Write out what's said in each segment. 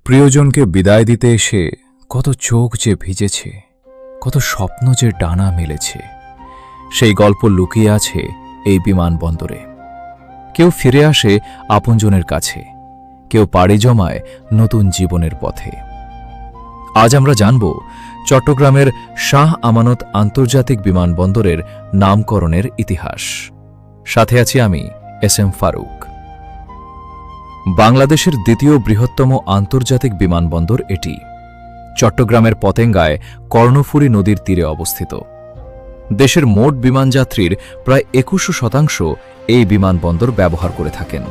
প্রিয়জনকে বিদায় দিতে এসে কত চোখ যে ভিজেছে, কত স্বপ্ন যে ডানা মেলেছে, সেই গল্প লুকিয়ে আছে এই বিমানবন্দরে। কেউ ফিরে আসে আপনজনের কাছে, কেউ পাড়ি জমায় নতুন জীবনের পথে। আজ আমরা জানব চট্টগ্রামের শাহ আমানত আন্তর্জাতিক বিমানবন্দরের নামকরণের ইতিহাস। সাথে আছি আমি এস.এম. ফারুক। বাংলাদেশের দ্বিতীয় বৃহত্তম আন্তর্জাতিক বিমানবন্দর এটি। চট্টগ্রামের পতেঙ্গায় কর্ণফুলী নদীর তীরে অবস্থিত। দেশের মোট বিমানযাত্রীর প্রায় 21% এই বিমানবন্দর ব্যবহার করে থাকেন।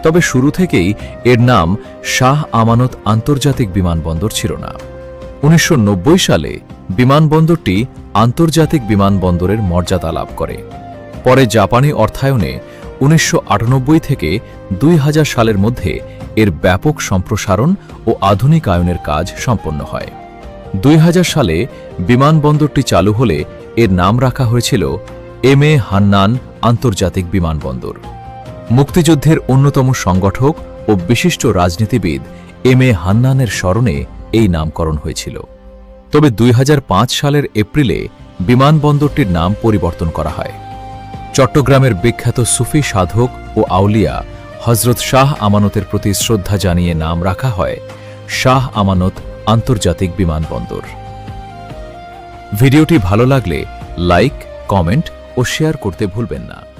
তবে শুরু থেকেই এর নাম শাহ আমানত আন্তর্জাতিক বিমানবন্দর ছিল না। 1990 সালে বিমানবন্দরটি আন্তর্জাতিক বিমানবন্দরের মর্যাদা লাভ করে। পরে জাপানি অর্থায়নে 1998 থেকে 2000 সালের মধ্যে এর ব্যাপক সম্প্রসারণ ও আধুনিকায়নের কাজ সম্পন্ন হয়। 2000 সালে বিমানবন্দরটি চালু হলে এর নাম রাখা হয়েছিল এম.এ. হান্নান আন্তর্জাতিক বিমানবন্দর। মুক্তিযুদ্ধের অন্যতম সংগঠক ও বিশিষ্ট রাজনীতিবিদ এম.এ. হান্নানের স্মরণে এই নামকরণ হয়েছিল। তবে 2005 সালের এপ্রিলে বিমানবন্দরটির নাম পরিবর্তন করা হয়। চট্টগ্রামের বিখ্যাত সুফি সাধক ও আউলিয়া হজরত শাহ আমানতের প্রতি শ্রদ্ধা জানিয়ে নাম রাখা হয় শাহ আমানত আন্তর্জাতিক বিমানবন্দর। ভিডিওটি ভালো লাগলে লাইক, কমেন্ট ও শেয়ার করতে ভুলবেন না।